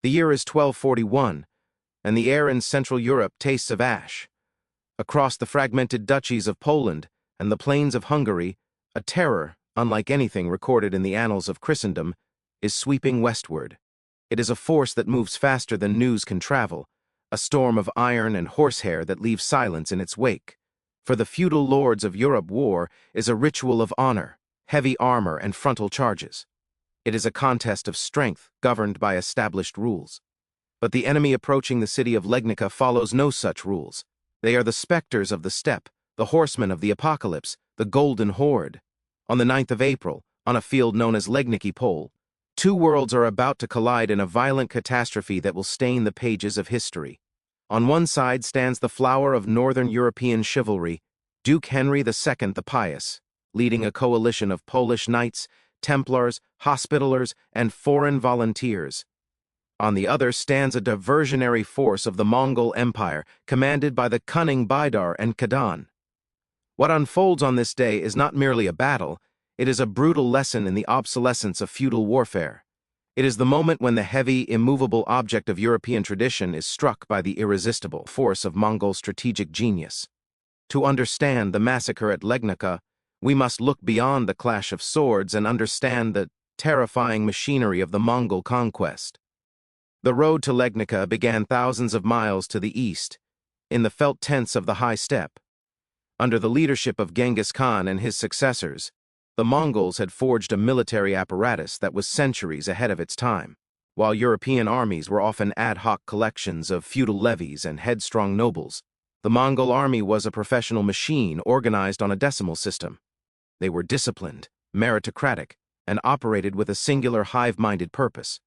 The year is 1241, and the air in Central Europe tastes of ash. Across the fragmented duchies of Poland and the plains of Hungary, a terror, unlike anything recorded in the annals of Christendom, is sweeping westward. It is a force that moves faster than news can travel, a storm of iron and horsehair that leaves silence in its wake. For the feudal lords of Europe, war is a ritual of honor, heavy armor, and frontal charges. It is a contest of strength governed by established rules. But the enemy approaching the city of Legnica follows no such rules. They are the specters of the steppe, the horsemen of the apocalypse, the Golden Horde. On the 9th of April, on a field known as Legnicki Pole, two worlds are about to collide in a violent catastrophe that will stain the pages of history. On one side stands the flower of northern European chivalry, Duke Henry II the Pious, leading a coalition of Polish knights, Templars, Hospitallers, and foreign volunteers. On the other stands a diversionary force of the Mongol Empire, commanded by the cunning Baidar and Kadan. What unfolds on this day is not merely a battle, it is a brutal lesson in the obsolescence of feudal warfare. It is the moment when the heavy, immovable object of European tradition is struck by the irresistible force of Mongol strategic genius. To understand the massacre at Legnica, we must look beyond the clash of swords and understand the terrifying machinery of the Mongol conquest. The road to Legnica began thousands of miles to the east, in the felt tents of the high steppe. Under the leadership of Genghis Khan and his successors, the Mongols had forged a military apparatus that was centuries ahead of its time. While European armies were often ad hoc collections of feudal levies and headstrong nobles, the Mongol army was a professional machine organized on a decimal system. They were disciplined, meritocratic, and operated with a singular hive-minded purpose.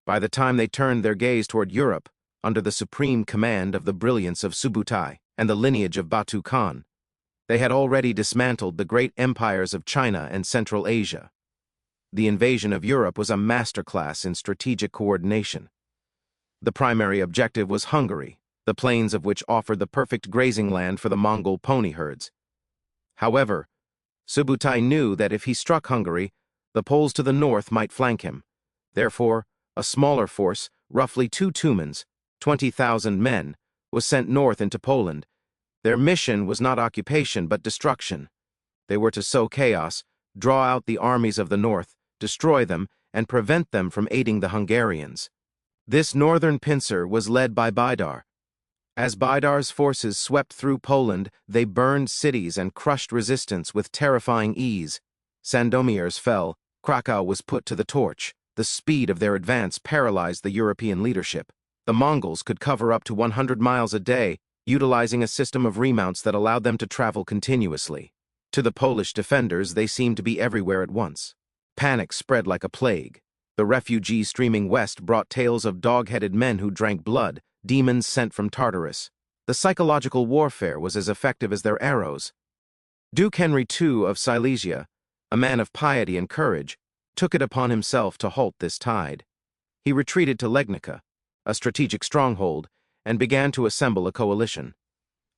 By the time they turned their gaze toward Europe, under the supreme command of the brilliance of Subutai and the lineage of Batu Khan, they had already dismantled the great empires of China and Central Asia. The invasion of Europe was a masterclass in strategic coordination. The primary objective was Hungary, the plains of which offered the perfect grazing land for the Mongol pony herds. However, Subutai knew that if he struck Hungary, the Poles to the north might flank him. Therefore, a smaller force, roughly 2 tumens, 20,000 men, was sent north into Poland. Their mission was not occupation but destruction. They were to sow chaos, draw out the armies of the north, destroy them, and prevent them from aiding the Hungarians. This northern pincer was led by Baidar. As Baidar's forces swept through Poland, they burned cities and crushed resistance with terrifying ease. Sandomierz fell, Krakow was put to the torch. The speed of their advance paralyzed the European leadership. The Mongols could cover up to 100 miles a day, utilizing a system of remounts that allowed them to travel continuously. To the Polish defenders, they seemed to be everywhere at once. Panic spread like a plague. The refugees streaming west brought tales of dog-headed men who drank blood, demons sent from Tartarus. The psychological warfare was as effective as their arrows. Duke Henry II of Silesia, a man of piety and courage, took it upon himself to halt this tide. He retreated to Legnica, a strategic stronghold, and began to assemble a coalition.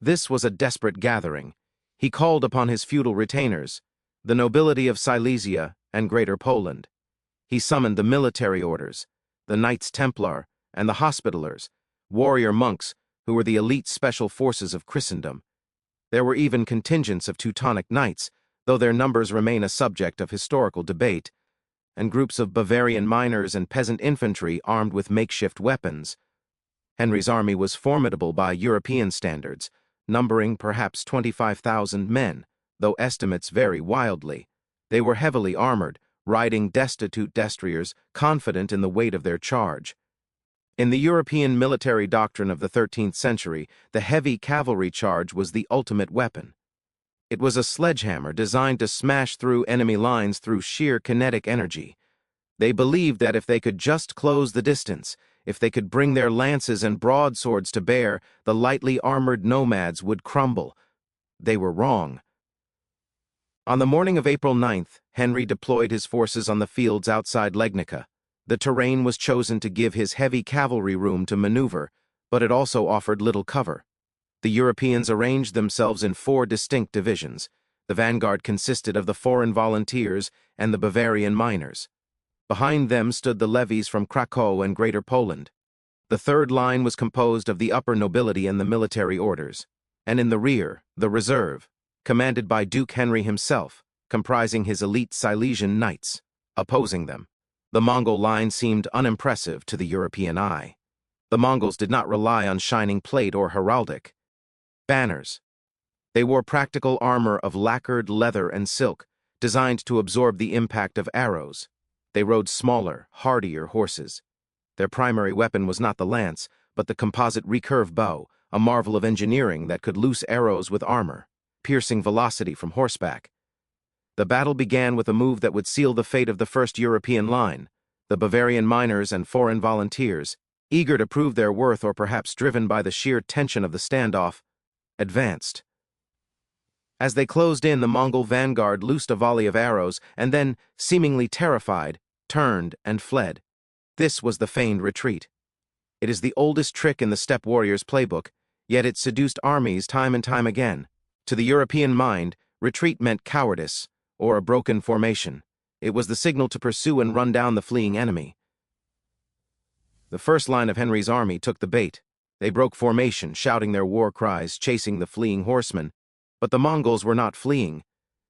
This was a desperate gathering. He called upon his feudal retainers, the nobility of Silesia and Greater Poland. He summoned the military orders, the Knights Templar, and the Hospitallers, warrior monks who were the elite special forces of Christendom. There were even contingents of Teutonic knights, though their numbers remain a subject of historical debate, and groups of Bavarian miners and peasant infantry armed with makeshift weapons. Henry's army was formidable by European standards, numbering perhaps 25,000 men, though estimates vary wildly. They were heavily armored, riding destitute destriers, confident in the weight of their charge. In the European military doctrine of the 13th century, the heavy cavalry charge was the ultimate weapon. It was a sledgehammer designed to smash through enemy lines through sheer kinetic energy. They believed that if they could just close the distance, if they could bring their lances and broadswords to bear, the lightly armored nomads would crumble. They were wrong. On the morning of April 9th, Henry deployed his forces on the fields outside Legnica. The terrain was chosen to give his heavy cavalry room to maneuver, but it also offered little cover. The Europeans arranged themselves in 4 distinct divisions. The vanguard consisted of the foreign volunteers and the Bavarian miners. Behind them stood the levies from Krakow and Greater Poland. The third line was composed of the upper nobility and the military orders, and in the rear, the reserve, commanded by Duke Henry himself, comprising his elite Silesian knights, opposing them. The Mongol line seemed unimpressive to the European eye. The Mongols did not rely on shining plate or heraldic banners. They wore practical armor of lacquered leather and silk, designed to absorb the impact of arrows. They rode smaller, hardier horses. Their primary weapon was not the lance, but the composite recurve bow, a marvel of engineering that could loose arrows with armor, piercing velocity from horseback. The battle began with a move that would seal the fate of the first European line. The Bavarian miners and foreign volunteers, eager to prove their worth or perhaps driven by the sheer tension of the standoff, advanced. As they closed in, the Mongol vanguard loosed a volley of arrows and then, seemingly terrified, turned and fled. This was the feigned retreat. It is the oldest trick in the steppe warrior's playbook, yet it seduced armies time and time again. To the European mind, retreat meant cowardice or a broken formation. It was the signal to pursue and run down the fleeing enemy. The first line of Henry's army took the bait. They broke formation, shouting their war cries, chasing the fleeing horsemen. But the Mongols were not fleeing.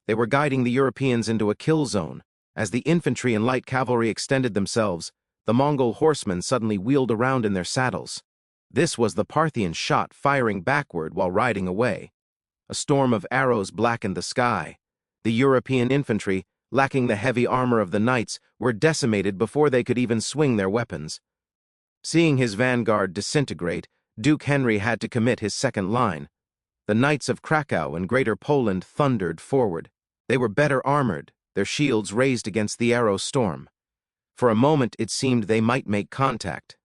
They were guiding the Europeans into a kill zone. As the infantry and light cavalry extended themselves, the Mongol horsemen suddenly wheeled around in their saddles. This was the Parthian shot firing backward while riding away. A storm of arrows blackened the sky. The European infantry, lacking the heavy armor of the knights, were decimated before they could even swing their weapons. Seeing his vanguard disintegrate, Duke Henry had to commit his second line. The knights of Krakow and Greater Poland thundered forward. They were better armored, their shields raised against the arrow storm. For a moment it seemed they might make contact.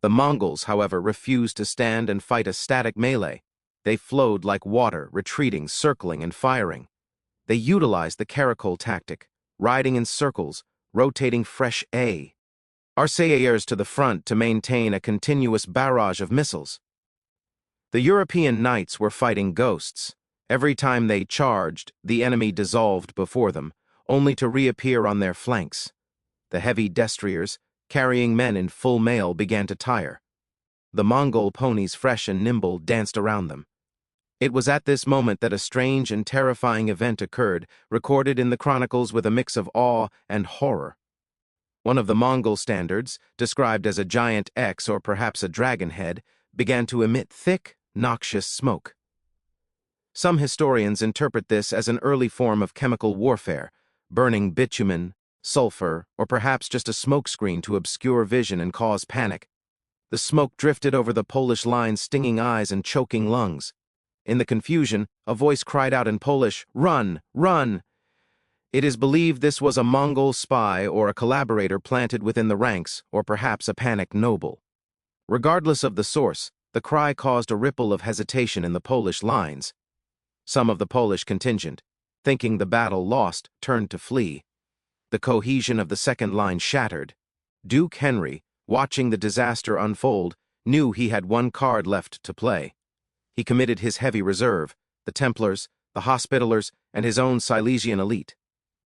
The Mongols, however, refused to stand and fight a static melee. They flowed like water, retreating, circling, and firing. They utilized the caracole tactic, riding in circles, rotating fresh archers to the front to maintain a continuous barrage of missiles. The European knights were fighting ghosts. Every time they charged, the enemy dissolved before them, only to reappear on their flanks. The heavy destriers, carrying men in full mail, began to tire. The Mongol ponies, fresh and nimble, danced around them. It was at this moment that a strange and terrifying event occurred, recorded in the chronicles with a mix of awe and horror. One of the Mongol standards, described as a giant X or perhaps a dragon head, began to emit thick, noxious smoke. Some historians interpret this as an early form of chemical warfare, burning bitumen, sulfur, or perhaps just a smokescreen to obscure vision and cause panic. The smoke drifted over the Polish lines, stinging eyes and choking lungs. In the confusion, a voice cried out in Polish, "Run! Run!" It is believed this was a Mongol spy or a collaborator planted within the ranks, or perhaps a panicked noble. Regardless of the source, the cry caused a ripple of hesitation in the Polish lines. Some of the Polish contingent, thinking the battle lost, turned to flee. The cohesion of the second line shattered. Duke Henry, watching the disaster unfold, knew he had one card left to play. He committed his heavy reserve, the Templars, the Hospitallers, and his own Silesian elite.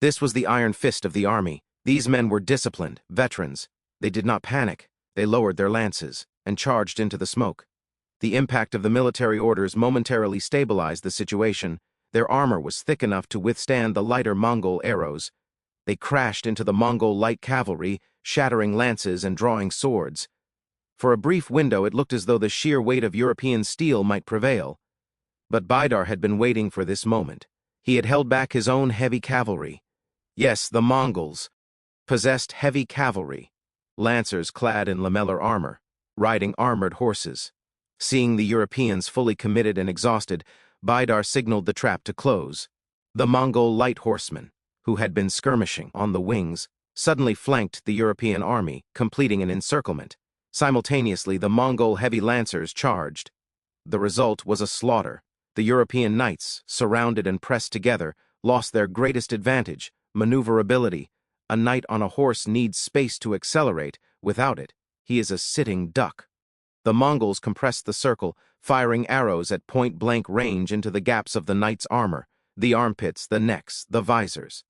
This was the iron fist of the army. These men were disciplined, veterans. They did not panic. They lowered their lances and charged into the smoke. The impact of the military orders momentarily stabilized the situation. Their armor was thick enough to withstand the lighter Mongol arrows. They crashed into the Mongol light cavalry, shattering lances and drawing swords. For a brief window it looked as though the sheer weight of European steel might prevail. But Baidar had been waiting for this moment. He had held back his own heavy cavalry. Yes, the Mongols possessed heavy cavalry, lancers clad in lamellar armor, riding armored horses. Seeing the Europeans fully committed and exhausted, Baidar signaled the trap to close. The Mongol light horsemen, who had been skirmishing on the wings, suddenly flanked the European army, completing an encirclement. Simultaneously, the Mongol heavy lancers charged. The result was a slaughter. The European knights, surrounded and pressed together, lost their greatest advantage, maneuverability. A knight on a horse needs space to accelerate. Without it, he is a sitting duck. The Mongols compressed the circle, firing arrows at point-blank range into the gaps of the knight's armor, the armpits, the necks, the visors.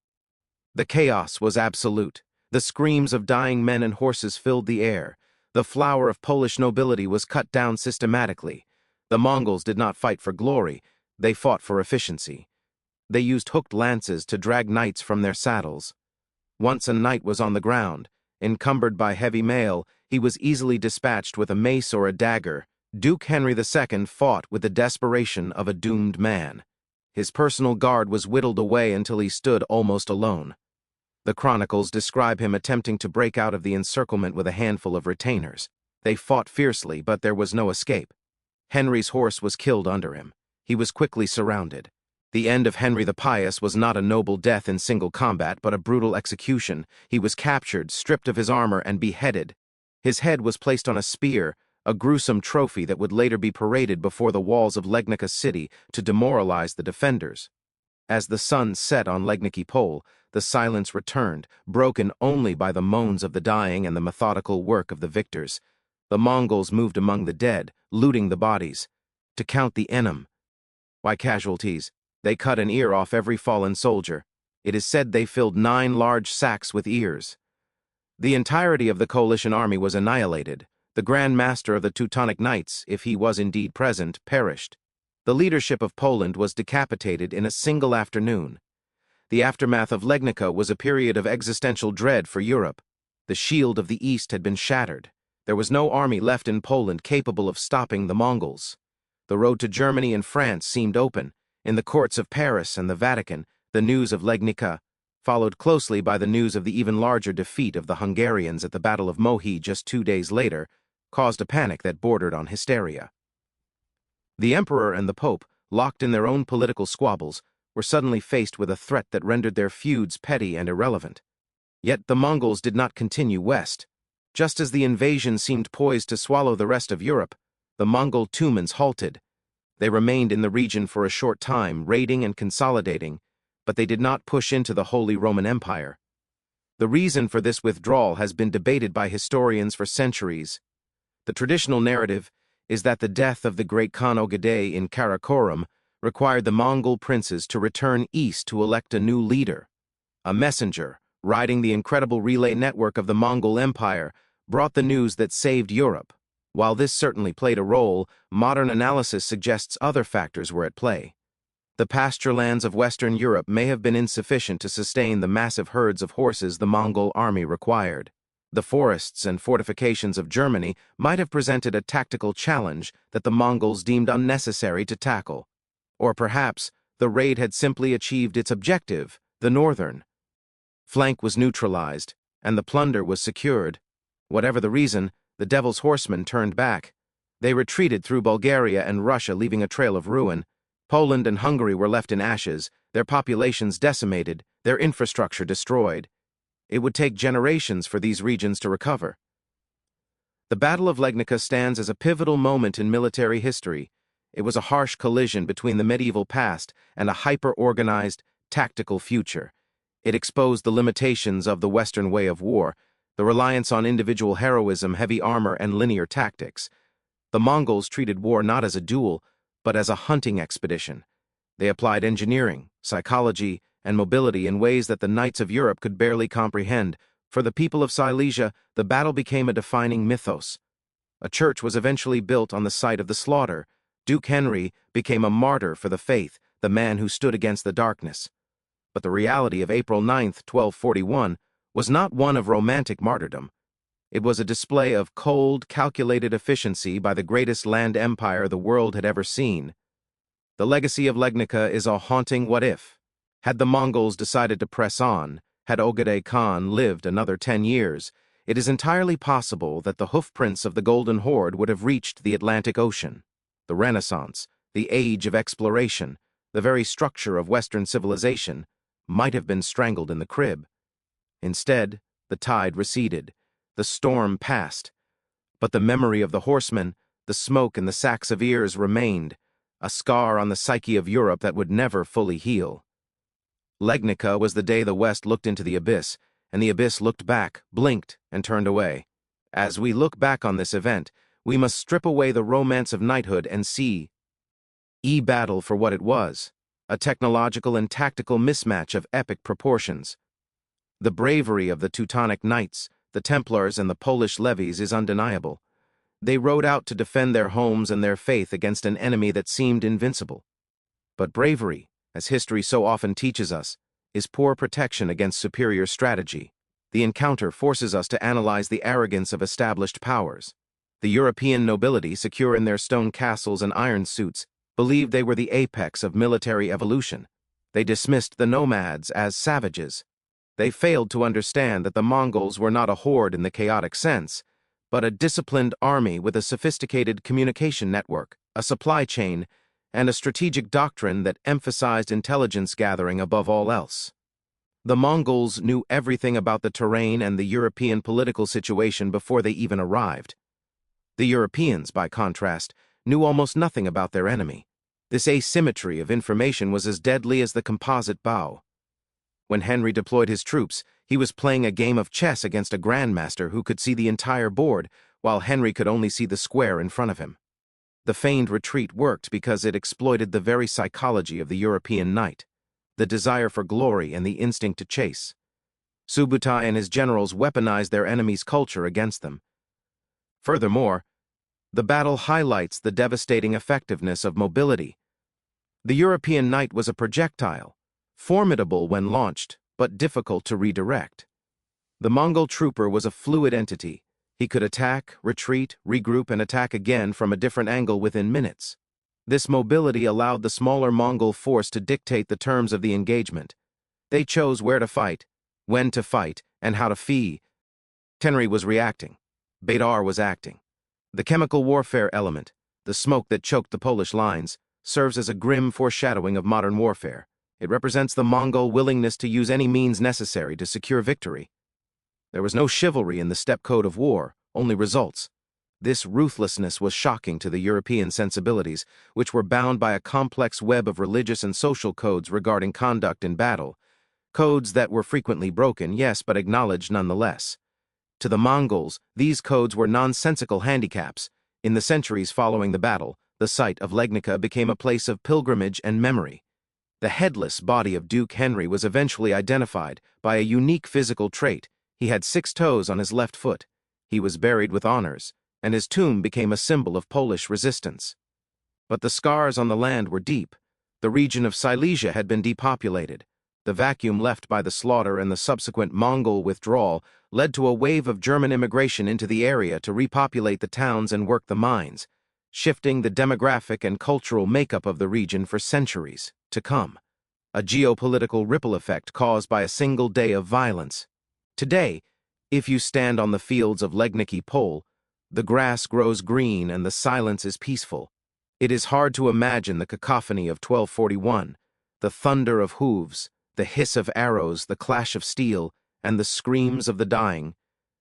The chaos was absolute. The screams of dying men and horses filled the air. The flower of Polish nobility was cut down systematically. The Mongols did not fight for glory, they fought for efficiency. They used hooked lances to drag knights from their saddles. Once a knight was on the ground, encumbered by heavy mail, he was easily dispatched with a mace or a dagger. Duke Henry II fought with the desperation of a doomed man. His personal guard was whittled away until he stood almost alone. The chronicles describe him attempting to break out of the encirclement with a handful of retainers. They fought fiercely, but there was no escape. Henry's horse was killed under him. He was quickly surrounded. The end of Henry the Pious was not a noble death in single combat, but a brutal execution. He was captured, stripped of his armor, and beheaded. His head was placed on a spear, a gruesome trophy that would later be paraded before the walls of Legnica city to demoralize the defenders. As the sun set on Legnicy Pole, the silence returned, broken only by the moans of the dying and the methodical work of the victors. The Mongols moved among the dead, looting the bodies. To count the enum. Why casualties? They cut an ear off every fallen soldier. It is said they filled 9 large sacks with ears. The entirety of the coalition army was annihilated. The Grand Master of the Teutonic Knights, if he was indeed present, perished. The leadership of Poland was decapitated in a single afternoon. The aftermath of Legnica was a period of existential dread for Europe. The shield of the East had been shattered. There was no army left in Poland capable of stopping the Mongols. The road to Germany and France seemed open. In the courts of Paris and the Vatican, the news of Legnica, followed closely by the news of the even larger defeat of the Hungarians at the Battle of Mohi just 2 days later, caused a panic that bordered on hysteria. The Emperor and the Pope, locked in their own political squabbles, were suddenly faced with a threat that rendered their feuds petty and irrelevant. Yet the Mongols did not continue west. Just as the invasion seemed poised to swallow the rest of Europe, the Mongol Tumans halted. They remained in the region for a short time, raiding and consolidating, but they did not push into the Holy Roman Empire. The reason for this withdrawal has been debated by historians for centuries. The traditional narrative is that the death of the great Khan Ogedei in Karakorum required the Mongol princes to return east to elect a new leader. A messenger, riding the incredible relay network of the Mongol Empire, brought the news that saved Europe. While this certainly played a role, modern analysis suggests other factors were at play. The pasture lands of Western Europe may have been insufficient to sustain the massive herds of horses the Mongol army required. The forests and fortifications of Germany might have presented a tactical challenge that the Mongols deemed unnecessary to tackle. Or perhaps the raid had simply achieved its objective, the northern flank was neutralized, and the plunder was secured. Whatever the reason, the Devil's Horsemen turned back. They retreated through Bulgaria and Russia, leaving a trail of ruin. Poland and Hungary were left in ashes, their populations decimated, their infrastructure destroyed. It would take generations for these regions to recover. The Battle of Legnica stands as a pivotal moment in military history. It was a harsh collision between the medieval past and a hyper-organized, tactical future. It exposed the limitations of the Western way of war, the reliance on individual heroism, heavy armor, and linear tactics. The Mongols treated war not as a duel, but as a hunting expedition. They applied engineering, psychology, and mobility in ways that the knights of Europe could barely comprehend. For the people of Silesia, the battle became a defining mythos. A church was eventually built on the site of the slaughter. Duke Henry became a martyr for the faith, the man who stood against the darkness. But the reality of April 9, 1241, was not one of romantic martyrdom. It was a display of cold, calculated efficiency by the greatest land empire the world had ever seen. The legacy of Legnica is a haunting what-if. Had the Mongols decided to press on, had Ogedei Khan lived another 10 years, it is entirely possible that the hoofprints of the Golden Horde would have reached the Atlantic Ocean. The Renaissance, the age of exploration, the very structure of Western civilization, might have been strangled in the crib. Instead, the tide receded. The storm passed. But the memory of the horsemen, the smoke and the sacks of ears remained, a scar on the psyche of Europe that would never fully heal. Legnica was the day the West looked into the abyss, and the abyss looked back, blinked, and turned away. As we look back on this event, we must strip away the romance of knighthood and see battle for what it was, a technological and tactical mismatch of epic proportions. The bravery of the Teutonic Knights, the Templars, and the Polish levies is undeniable. They rode out to defend their homes and their faith against an enemy that seemed invincible. But bravery, as history so often teaches us, is poor protection against superior strategy. The encounter forces us to analyze the arrogance of established powers. The European nobility, secure in their stone castles and iron suits, believed they were the apex of military evolution. They dismissed the nomads as savages. They failed to understand that the Mongols were not a horde in the chaotic sense, but a disciplined army with a sophisticated communication network, a supply chain, and a strategic doctrine that emphasized intelligence gathering above all else. The Mongols knew everything about the terrain and the European political situation before they even arrived. The Europeans, by contrast, knew almost nothing about their enemy. This asymmetry of information was as deadly as the composite bow. When Henry deployed his troops, he was playing a game of chess against a grandmaster who could see the entire board, while Henry could only see the square in front of him. The feigned retreat worked because it exploited the very psychology of the European knight, the desire for glory and the instinct to chase. Subutai and his generals weaponized their enemy's culture against them. Furthermore, the battle highlights the devastating effectiveness of mobility. The European knight was a projectile, formidable when launched, but difficult to redirect. The Mongol trooper was a fluid entity. He could attack, retreat, regroup, and attack again from a different angle within minutes. This mobility allowed the smaller Mongol force to dictate the terms of the engagement. They chose where to fight, when to fight, and how to flee. Henry was reacting. Baydar was acting. The chemical warfare element, the smoke that choked the Polish lines, serves as a grim foreshadowing of modern warfare. It represents the Mongol willingness to use any means necessary to secure victory. There was no chivalry in the steppe code of war, only results. This ruthlessness was shocking to the European sensibilities, which were bound by a complex web of religious and social codes regarding conduct in battle. Codes that were frequently broken, yes, but acknowledged nonetheless. To the Mongols, these codes were nonsensical handicaps. In the centuries following the battle, the site of Legnica became a place of pilgrimage and memory. The headless body of Duke Henry was eventually identified by a unique physical trait. He had 6 toes on his left foot. He was buried with honors, and his tomb became a symbol of Polish resistance. But the scars on the land were deep. The region of Silesia had been depopulated. The vacuum left by the slaughter and the subsequent Mongol withdrawal led to a wave of German immigration into the area to repopulate the towns and work the mines, shifting the demographic and cultural makeup of the region for centuries to come. A geopolitical ripple effect caused by a single day of violence. Today, if you stand on the fields of Legnica Pole, the grass grows green and the silence is peaceful. It is hard to imagine the cacophony of 1241, the thunder of hooves, the hiss of arrows, the clash of steel, and the screams of the dying.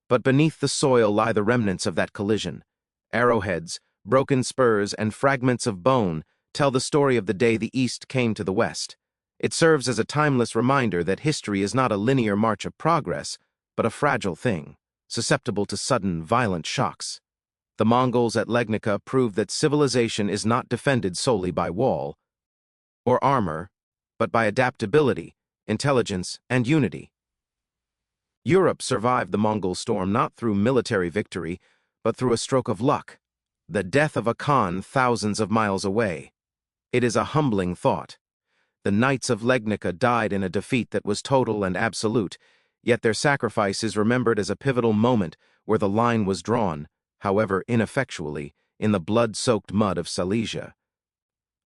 But beneath the soil lie the remnants of that collision. Arrowheads, broken spurs, and fragments of bone tell the story of the day the East came to the West. It serves as a timeless reminder that history is not a linear march of progress, but a fragile thing, susceptible to sudden, violent shocks. The Mongols at Legnica proved that civilization is not defended solely by wall or armor, but by adaptability, intelligence, and unity. Europe survived the Mongol storm not through military victory, but through a stroke of luck, the death of a Khan thousands of miles away. It is a humbling thought. The Knights of Legnica died in a defeat that was total and absolute, yet their sacrifice is remembered as a pivotal moment where the line was drawn, however ineffectually, in the blood-soaked mud of Silesia.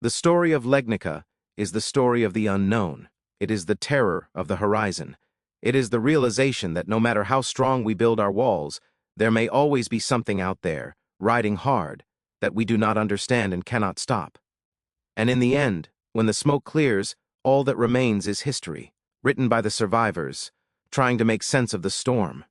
The story of Legnica is the story of the unknown. It is the terror of the horizon. It is the realization that no matter how strong we build our walls, there may always be something out there, riding hard, that we do not understand and cannot stop. And in the end, when the smoke clears, all that remains is history, written by the survivors, trying to make sense of the storm.